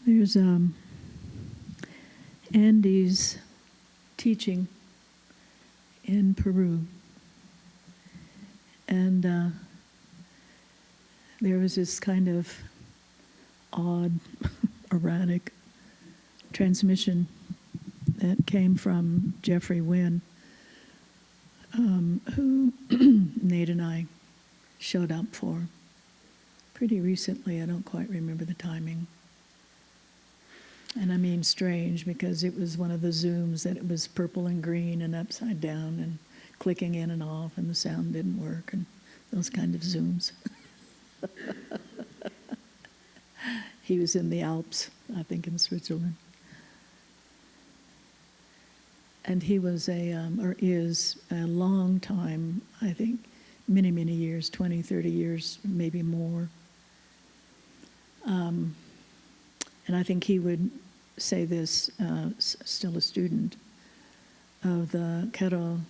There's Andy's teaching in Peru, and there was this kind of odd, erratic transmission that came from Jeffrey Wynn, who Nate and I showed up for pretty recently. I don't quite remember the timing. And I mean strange, because it was one of the Zooms that it was purple and green and upside down and clicking in and off, and the sound didn't work, and those kind of Zooms. He was in the Alps, I think in Switzerland. And he was or is a long time, I think, many, many years, 20, 30 years, maybe more. And I think he would say this, still a student of the Q'ero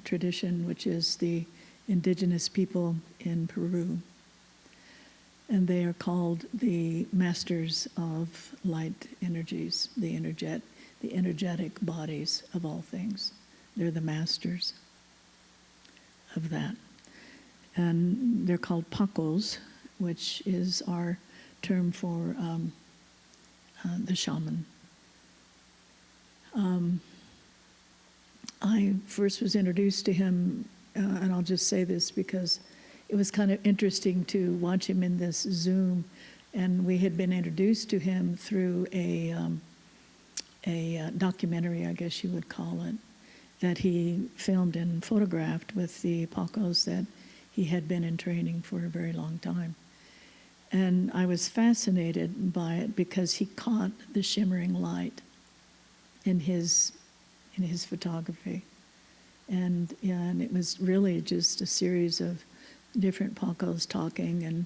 tradition, which is the indigenous people in Peru. And they are called the masters of light energies, the energetic bodies of all things. They're the masters of that. And they're called pacos, which is our term for the shaman. I first was introduced to him, and I'll just say this because it was kind of interesting to watch him in this Zoom, and we had been introduced to him through a documentary, I guess you would call it, that he filmed and photographed with the pacos that he had been in training for a very long time. And I was fascinated by it because he caught the shimmering light in his photography. And it was really just a series of different pacos talking and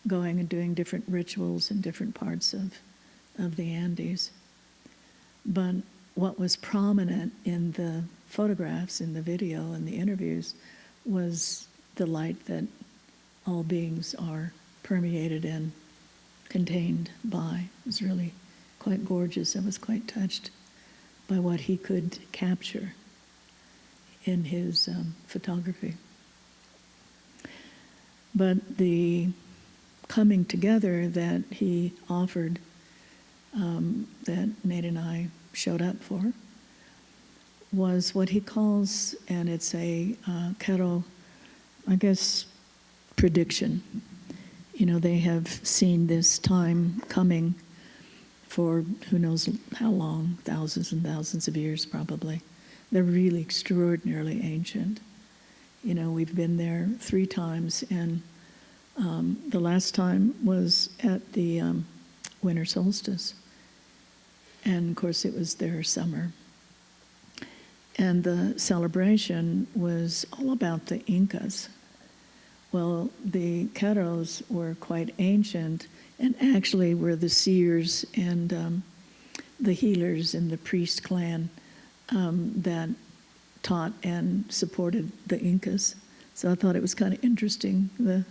going and doing different rituals in different parts of the Andes. But what was prominent in the photographs, in the video, and the interviews was the light that all beings are permeated and contained by. It was really quite gorgeous. I was quite touched by what he could capture in his photography. But the coming together that he offered, that Nate and I showed up for, was what he calls, and it's a Q'ero, I guess, prediction. You know, they have seen this time coming for who knows how long, thousands and thousands of years probably. They're really extraordinarily ancient. You know, we've been there 3 times, and the last time was at the winter solstice. And of course it was their summer. And the celebration was all about the Incas. Well, the Q'eros were quite ancient, and actually were the seers and the healers in the priest clan that taught and supported the Incas. So I thought it was kind of interesting. The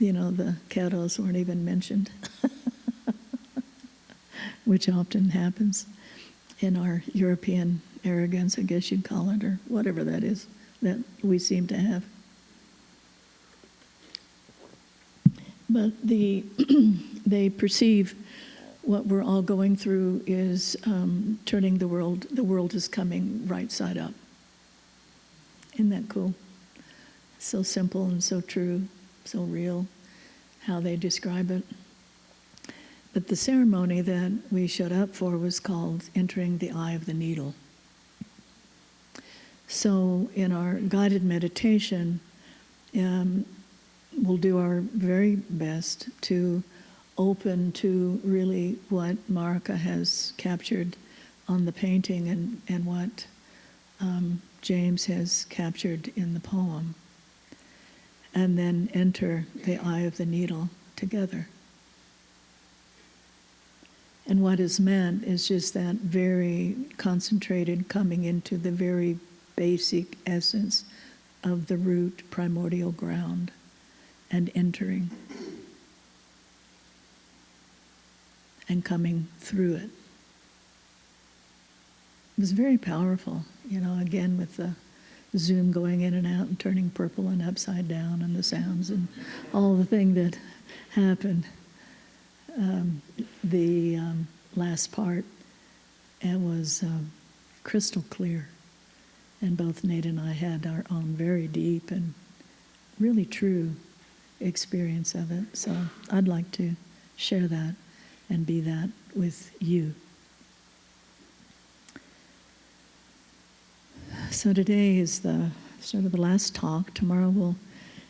Q'eros weren't even mentioned, which often happens in our European arrogance, I guess you'd call it, or whatever that is that we seem to have. But they perceive what we're all going through is turning the world is coming right side up. Isn't that cool? So simple and so true, so real, how they describe it. But the ceremony that we showed up for was called Entering the Eye of the Needle. So in our guided meditation, we'll do our very best to open to really what Marika has captured on the painting and what James has captured in the poem, and then enter the eye of the needle together. And what is meant is just that very concentrated coming into the very basic essence of the root primordial ground and entering. and coming through it. It was very powerful, again with the Zoom going in and out and turning purple and upside down and the sounds and all the thing that happened. The last part, it was crystal clear. And both Nate and I had our own very deep and really true experience of it. So I'd like to share that and be that with you. So today is the sort of the last talk. Tomorrow we'll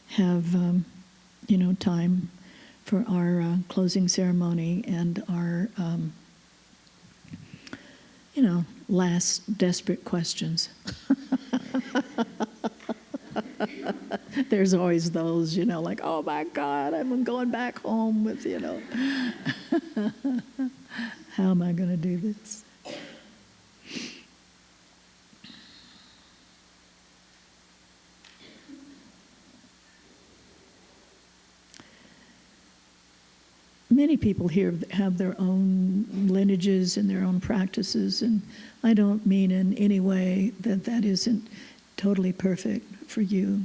have, time for our closing ceremony and our, last desperate questions. There's always those, like, oh my God, I'm going back home with, how am I going to do this? Many people here have their own lineages and their own practices, and I don't mean in any way that isn't totally perfect for you.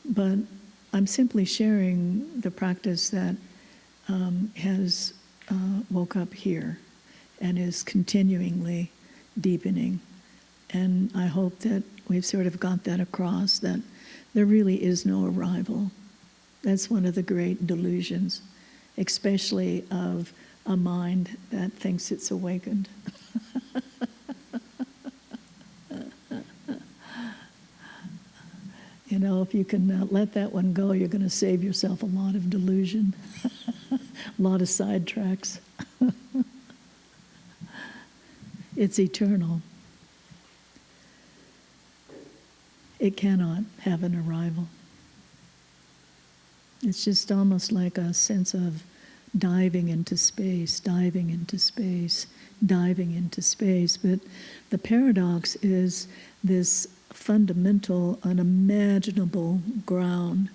But I'm simply sharing the practice that has woke up here and is continuingly deepening. And I hope that we've sort of got that across, that there really is no arrival. That's one of the great delusions, especially of a mind that thinks it's awakened. If you can let that one go, you're going to save yourself a lot of delusion, a lot of sidetracks. It's eternal. It cannot have an arrival. It's just almost like a sense of diving into space, diving into space, diving into space. But the paradox is this fundamental, unimaginable ground,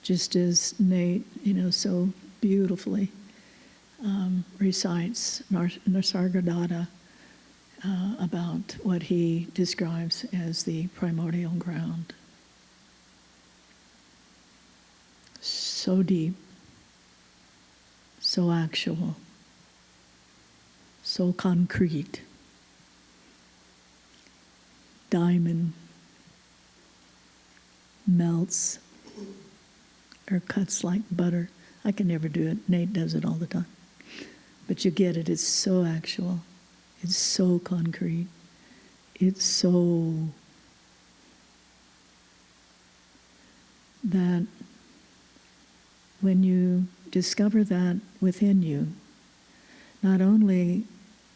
just as Nate, so beautifully recites Nisargadatta about what he describes as the primordial ground. So deep, so actual, so concrete. Diamond melts or cuts like butter. I can never do it. Nate does it all the time. But you get it. It's so actual. It's so concrete. It's so that when you discover that within you, not only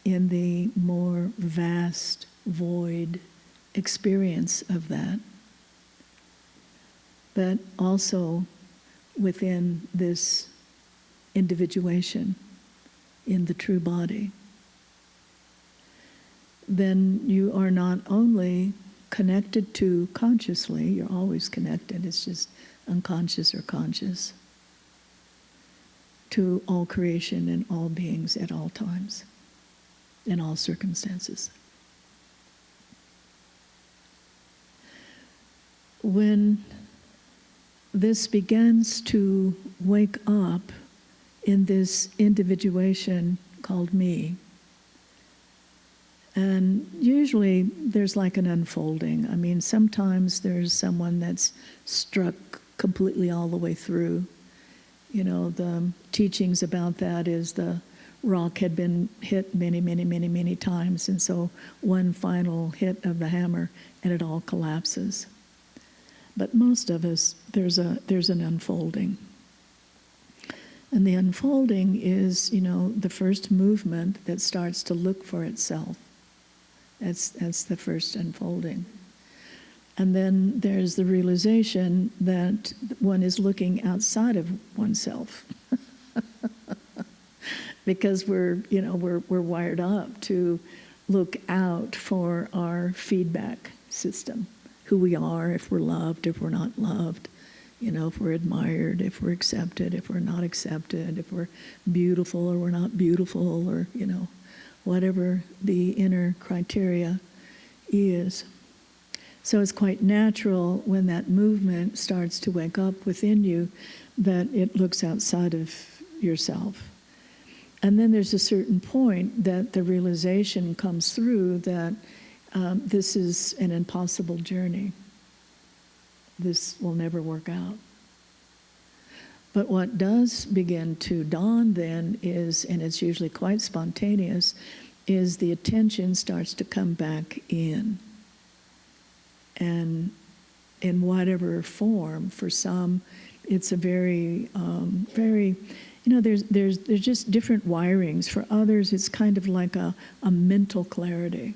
in the more vast void experience of that, but also within this individuation in the true body, then you are not only connected to consciously, you're always connected, it's just unconscious or conscious, to all creation and all beings at all times, in all circumstances. When this begins to wake up in this individuation called me, and usually there's like an unfolding. I mean, sometimes there's someone that's struck completely all the way through. The teachings about that is the rock had been hit many, many, many, many times, and so one final hit of the hammer and it all collapses. But most of us, there's an unfolding. And the unfolding is, the first movement that starts to look for itself. That's the first unfolding. And then there's the realization that one is looking outside of oneself. Because we're wired up to look out for our feedback system. Who we are, if we're loved, if we're not loved, if we're admired, if we're accepted, if we're not accepted, if we're beautiful or we're not beautiful, or, whatever the inner criteria is. So it's quite natural when that movement starts to wake up within you that it looks outside of yourself. And then there's a certain point that the realization comes through that this is an impossible journey. This will never work out. But what does begin to dawn then is, and it's usually quite spontaneous, is the attention starts to come back in. And in whatever form, for some, it's a very, there's just different wirings. For others, it's kind of like a mental clarity.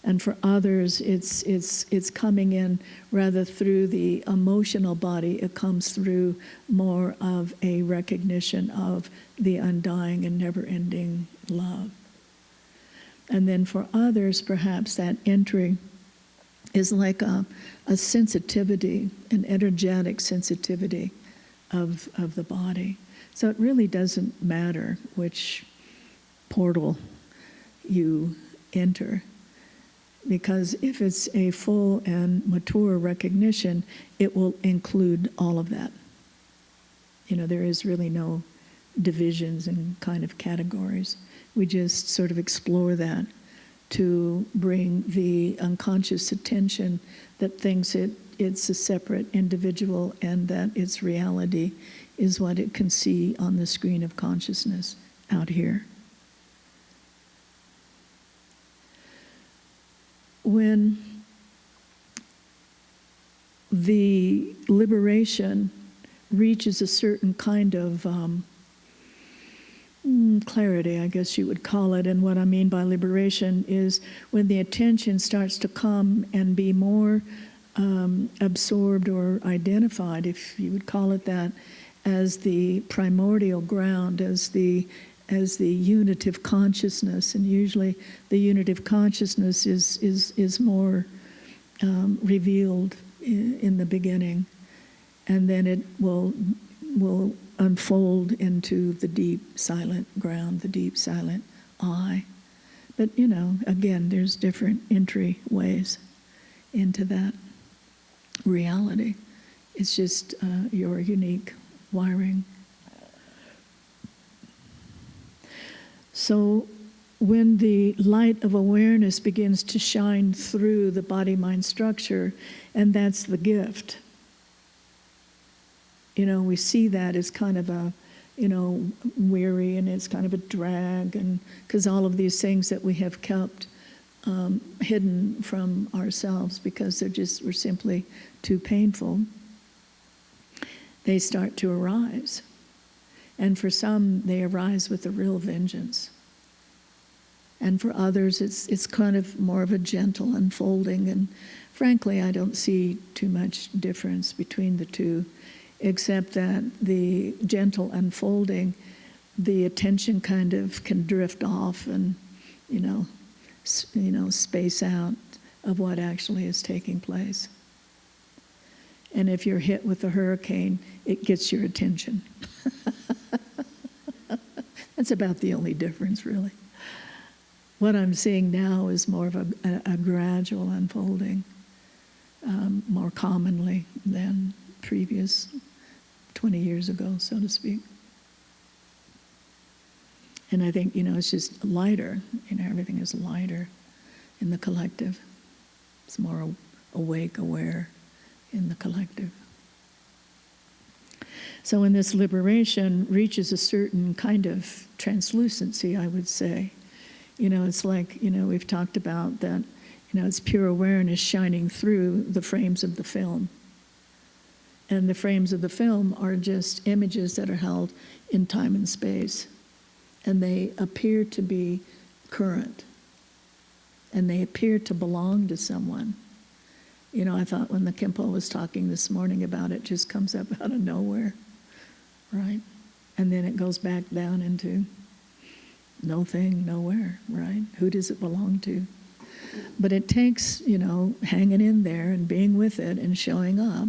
And for others, it's coming in rather through the emotional body. It comes through more of a recognition of the undying and never-ending love. And then for others, perhaps that entry is like a sensitivity, an energetic sensitivity of the body. So it really doesn't matter which portal you enter, because if it's a full and mature recognition, it will include all of that. There is really no divisions and kind of categories. We just sort of explore that to bring the unconscious attention that thinks it's a separate individual and that its reality is what it can see on the screen of consciousness out here. When the liberation reaches a certain kind of clarity, I guess you would call it, and what I mean by liberation is when the attention starts to come and be more absorbed or identified, if you would call it that, as the primordial ground, as the unit of consciousness. And usually the unit of consciousness is more revealed in the beginning, and then it will unfold into the deep silent ground, the deep silent I. But again, there's different entry ways into that reality. It's just your unique wiring. So when the light of awareness begins to shine through the body-mind structure, and that's the gift. We see that as kind of a, weary, and it's kind of a drag, and because all of these things that we have kept hidden from ourselves because we're simply too painful, they start to arise. And for some, they arise with a real vengeance. And for others, it's kind of more of a gentle unfolding. And frankly, I don't see too much difference between the two, except that the gentle unfolding, the attention kind of can drift off and, space out of what actually is taking place. And if you're hit with a hurricane, it gets your attention. That's about the only difference, really. What I'm seeing now is more of a gradual unfolding, more commonly than previous 20 years ago, so to speak. And I think, it's just lighter. Everything is lighter in the collective. It's more awake, aware in the collective. So when this liberation reaches a certain kind of translucency, I would say, it's like, we've talked about that, it's pure awareness shining through the frames of the film. And the frames of the film are just images that are held in time and space. And they appear to be current. And they appear to belong to someone. I thought when the Khenpo was talking this morning about it, just comes up out of nowhere, right? And then it goes back down into no thing, nowhere, right? Who does it belong to? But it takes, hanging in there and being with it and showing up,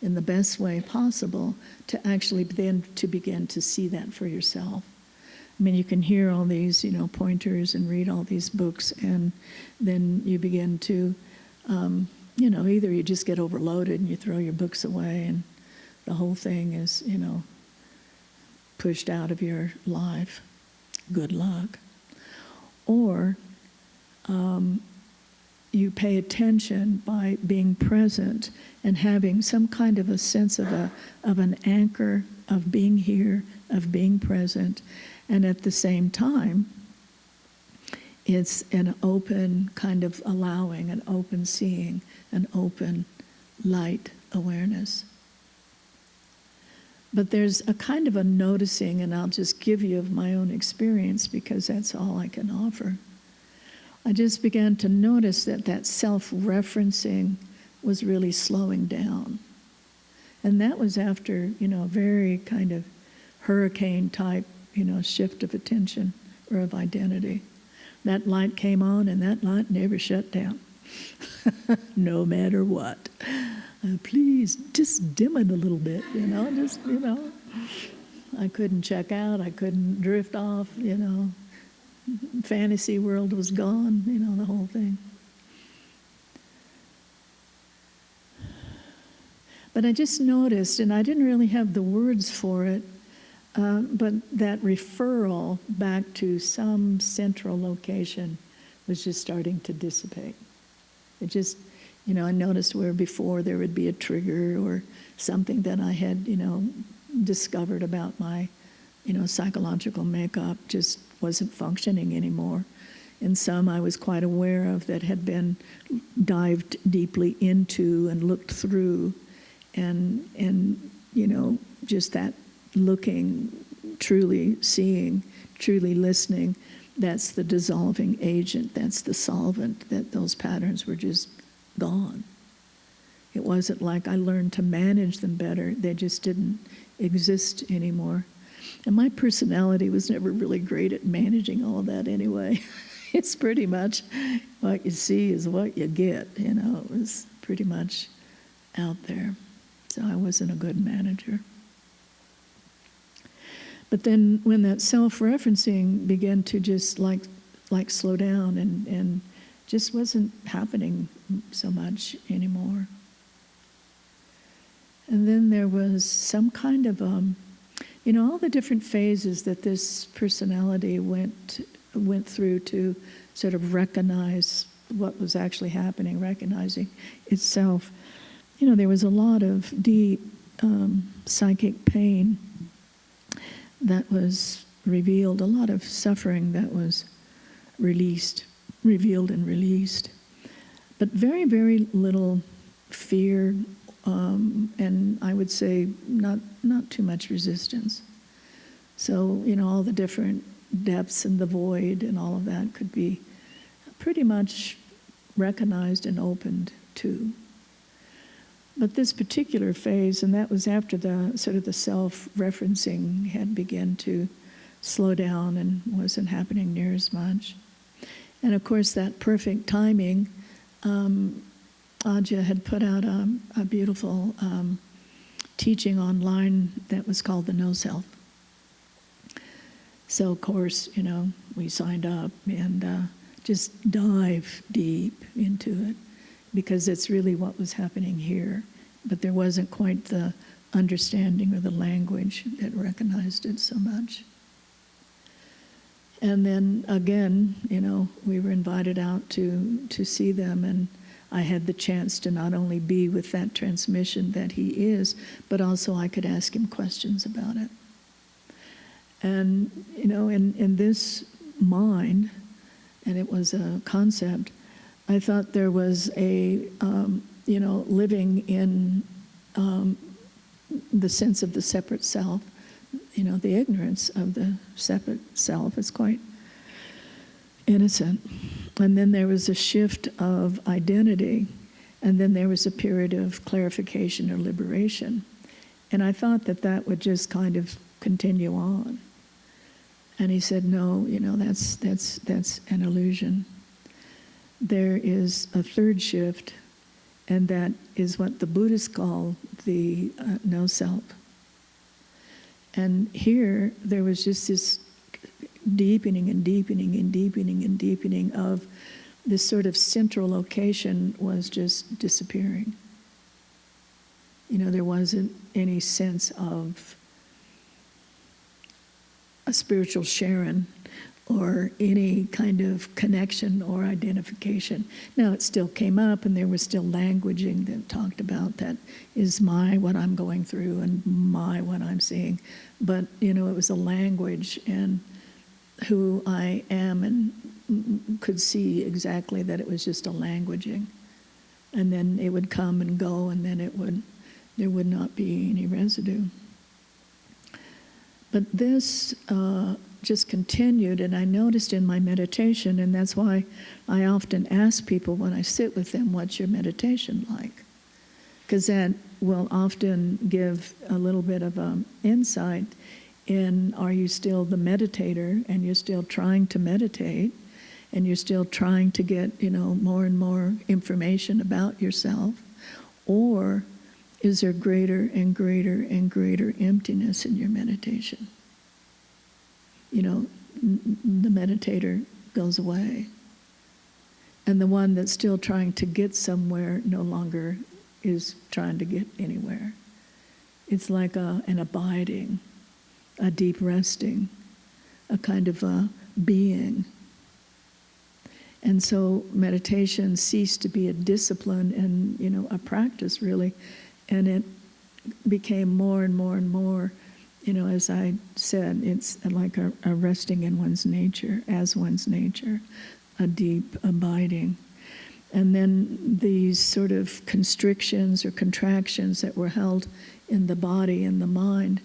in the best way possible to actually then to begin to see that for yourself. I mean, you can hear all these, pointers and read all these books, and then you begin to, either you just get overloaded and you throw your books away and the whole thing is, pushed out of your life. Good luck. Or you pay attention by being present and having some kind of a sense of an anchor of being here, of being present, and at the same time, it's an open kind of allowing, an open seeing, an open light awareness. But there's a kind of a noticing, and I'll just give you of my own experience because that's all I can offer. I just began to notice that self-referencing was really slowing down. And that was after, a very kind of hurricane type, shift of attention or of identity. That light came on and that light never shut down, no matter what. Please just dim it a little bit, I couldn't check out, I couldn't drift off, fantasy world was gone, the whole thing. But I just noticed, and I didn't really have the words for it, but that referral back to some central location was just starting to dissipate. It just, I noticed where before there would be a trigger or something that I had, discovered about my, psychological makeup just wasn't functioning anymore. And some I was quite aware of that had been dived deeply into and looked through, and just that looking, truly seeing, truly listening, that's the dissolving agent, that's the solvent, that those patterns were just gone. It wasn't like I learned to manage them better, they just didn't exist anymore. And my personality was never really great at managing all that anyway. It's pretty much what you see is what you get, it was pretty much out there. So I wasn't a good manager. But then when that self-referencing began to just like slow down and just wasn't happening so much anymore. And then there was some kind of, all the different phases that this personality went through to sort of recognize what was actually happening, recognizing itself. There was a lot of deep psychic pain that was revealed, a lot of suffering that was revealed and released, but very, very little fear, and I would say not too much resistance. So, all the different depths and the void and all of that could be pretty much recognized and opened to. But this particular phase, and that was after the sort of the self-referencing had begun to slow down and wasn't happening near as much. And of course, that perfect timing, Vajra had put out a beautiful teaching online that was called the No Self. So of course, we signed up and just dive deep into it, because it's really what was happening here. But there wasn't quite the understanding or the language that recognized it so much. And then again, we were invited out to see them, and I had the chance to not only be with that transmission that he is, but also I could ask him questions about it. And, in this mind, and it was a concept, I thought there was a, living in the sense of the separate self, the ignorance of the separate self is quite innocent. And then there was a shift of identity, and then there was a period of clarification or liberation. And I thought that would just kind of continue on. And he said, no, that's an illusion. There is a third shift, And that is what the Buddhists call the no self. And here, there was just this deepening and deepening and deepening and deepening of this sort of central location was just disappearing. You know, there wasn't any sense of a spiritual Sharon or any kind of connection or identification. Now, it still came up, and there was still languaging that talked about that is my what I'm going through and my what I'm seeing. But, you know, it was a language and who I am, and could see exactly that it was just a languaging. And then it would come and go, and then there would not be any residue. But this just continued, and I noticed in my meditation, and that's why I often ask people when I sit with them, what's your meditation like? Because that will often give a little bit of insight in, are you still the meditator, and you're still trying to meditate, and you're still trying to get, you know, more and more information about yourself, or is there greater and greater and greater emptiness in your meditation? You know, the meditator goes away. And the one that's still trying to get somewhere no longer is trying to get anywhere. It's like an abiding, a deep resting, a kind of a being. And so meditation ceased to be a discipline and, you know, a practice really. And it became more and more and more, you know, as I said, it's like a resting in one's nature, as one's nature, a deep abiding. And then these sort of constrictions or contractions that were held in the body and the mind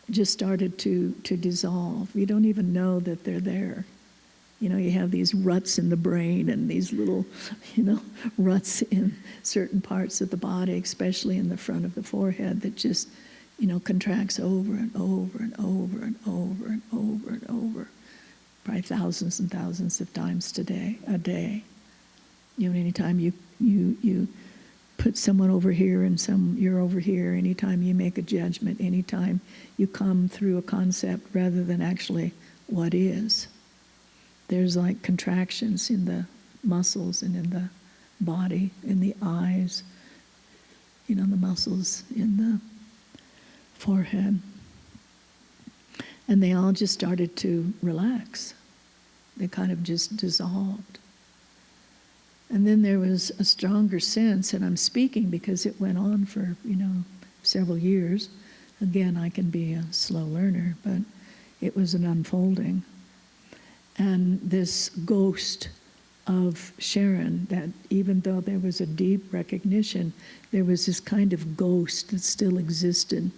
just started to dissolve. You don't even know that they're there. You know, you have these ruts in the brain and these little, you know, ruts in certain parts of the body, especially in the front of the forehead, that just, you know, contracts over and over and over and over and over and over, probably thousands and thousands of times a day. You know, anytime you put someone over here and you're over here, anytime you make a judgment, anytime you come through a concept rather than actually what is. There's like contractions in the muscles and in the body, in the eyes, you know, the muscles in the forehead. And they all just started to relax. They kind of just dissolved. And then there was a stronger sense, and I'm speaking because it went on for, you know, several years. Again, I can be a slow learner, but it was an unfolding. And this ghost of Sharon, that even though there was a deep recognition, there was this kind of ghost that still existed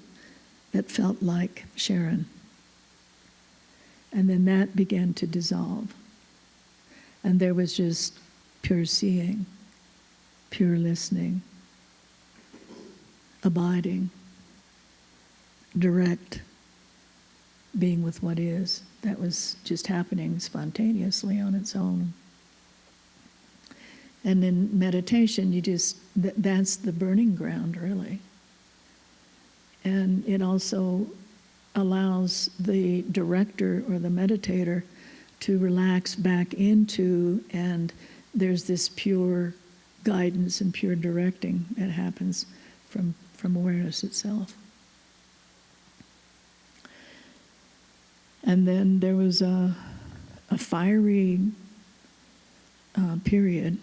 that felt like Sharon. And then that began to dissolve. And there was just pure seeing, pure listening, abiding, direct being with what is. That was just happening spontaneously on its own. And in meditation, that's the burning ground, really. And it also allows the director or the meditator to relax back into, and there's this pure guidance and pure directing that happens from awareness itself. And then there was a fiery period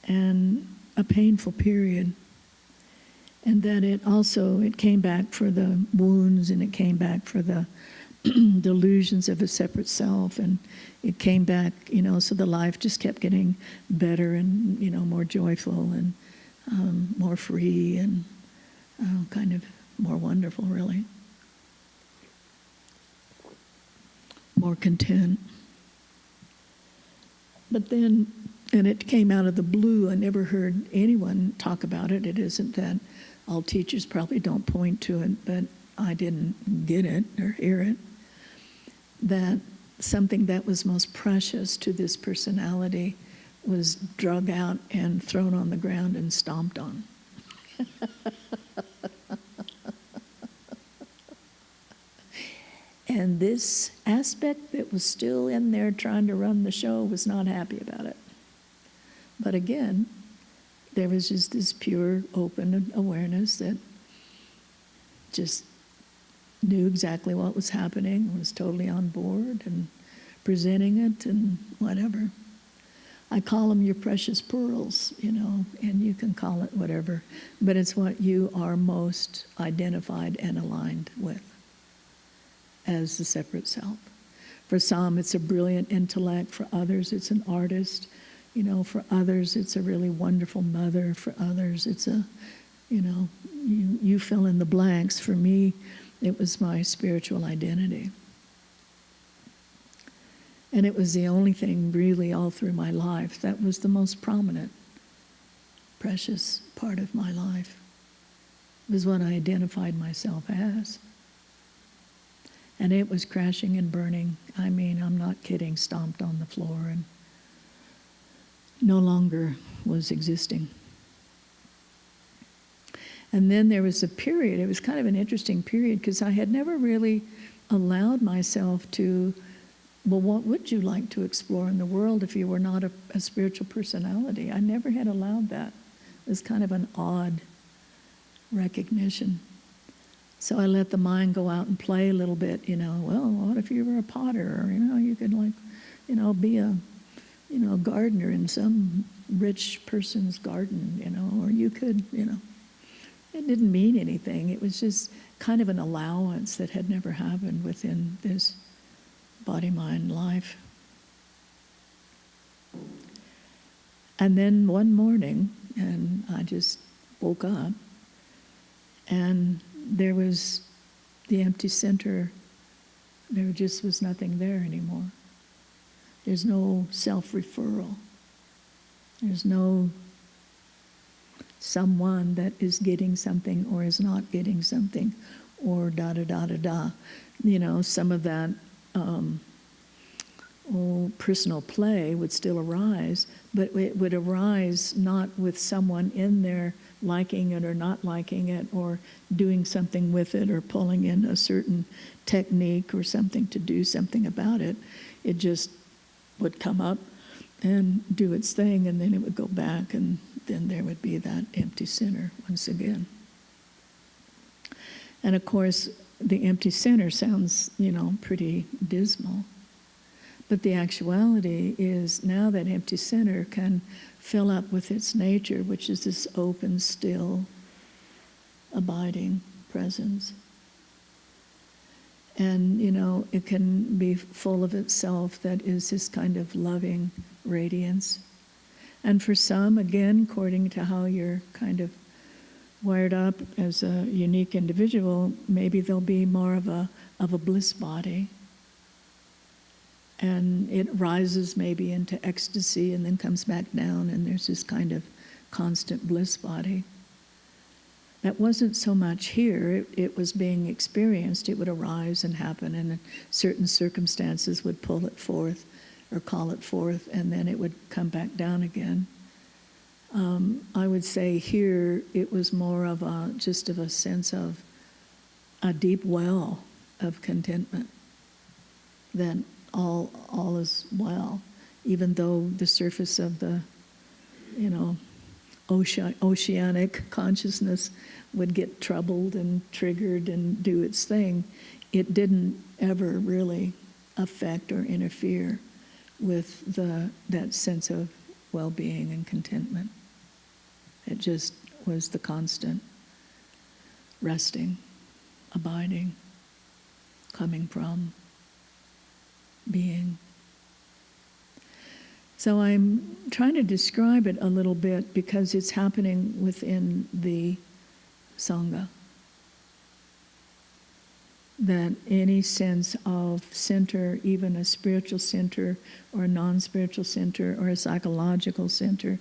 and a painful period. And that it came back for the wounds, and it came back for the delusions of a separate self, and it came back, you know, so the life just kept getting better and, you know, more joyful and more free and kind of more wonderful, really. More content. But then, and it came out of the blue, I never heard anyone talk about it. It isn't that all teachers probably don't point to it, but I didn't get it or hear it, that something that was most precious to this personality was drug out and thrown on the ground and stomped on. And this aspect that was still in there trying to run the show was not happy about it. But again, there was just this pure, open awareness that just knew exactly what was happening, was totally on board and presenting it and whatever. I call them your precious pearls, and you can call it whatever, but it's what you are most identified and aligned with as the separate self. For some, it's a brilliant intellect. For others, it's an artist. For others, it's a really wonderful mother. For others, it's you fill in the blanks. For me, it was my spiritual identity. And it was the only thing really all through my life that was the most prominent, precious part of my life. It was what I identified myself as. And it was crashing and burning. I mean, I'm not kidding, stomped on the floor and no longer was existing. And then there was a period, it was kind of an interesting period, because I had never really allowed myself to, well, what would you like to explore in the world if you were not a spiritual personality? I never had allowed that. It was kind of an odd recognition. So I let the mind go out and play a little bit, well, what if you were a potter? Or, you could be a, gardener in some rich person's garden, or you could, It didn't mean anything. It was just kind of an allowance that had never happened within this body-mind life. And then one morning, and I just woke up, and there was the empty center. There just was nothing there anymore. There's no self-referral. There's no someone that is getting something or is not getting something, or da-da-da-da-da. Some of that personal play would still arise, but it would arise not with someone in there liking it or not liking it, or doing something with it, or pulling in a certain technique or something to do something about it. It just would come up and do its thing, and then it would go back, and then there would be that empty center once again. And of course, the empty center sounds, pretty dismal. But the actuality is now that empty center can fill up with its nature, which is this open, still, abiding presence. And, it can be full of itself, that is this kind of loving radiance. And for some, again, according to how you're kind of wired up as a unique individual, maybe there'll be more of a bliss body. And it rises maybe into ecstasy and then comes back down, and there's this kind of constant bliss body. That wasn't so much here, it was being experienced. It would arise and happen, and certain circumstances would pull it forth or call it forth, and then it would come back down again. I would say here it was more of just of a sense of a deep well of contentment, that all is well, even though the surface of the, oceanic consciousness would get troubled and triggered and do its thing. It didn't ever really affect or interfere with that sense of well-being and contentment. It just was the constant resting, abiding, coming from, being. So I'm trying to describe it a little bit because it's happening within the Sangha. That any sense of center, even a spiritual center or a non-spiritual center or a psychological center,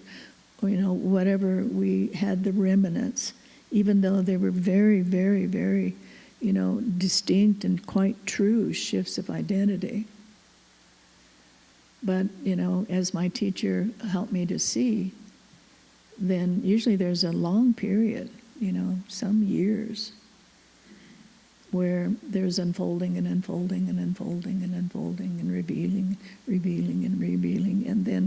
or, whatever, we had the remnants, even though they were very, very, very, distinct and quite true shifts of identity. But, as my teacher helped me to see, then usually there's a long period, some years, where there's unfolding and unfolding and unfolding and unfolding and revealing and revealing, and then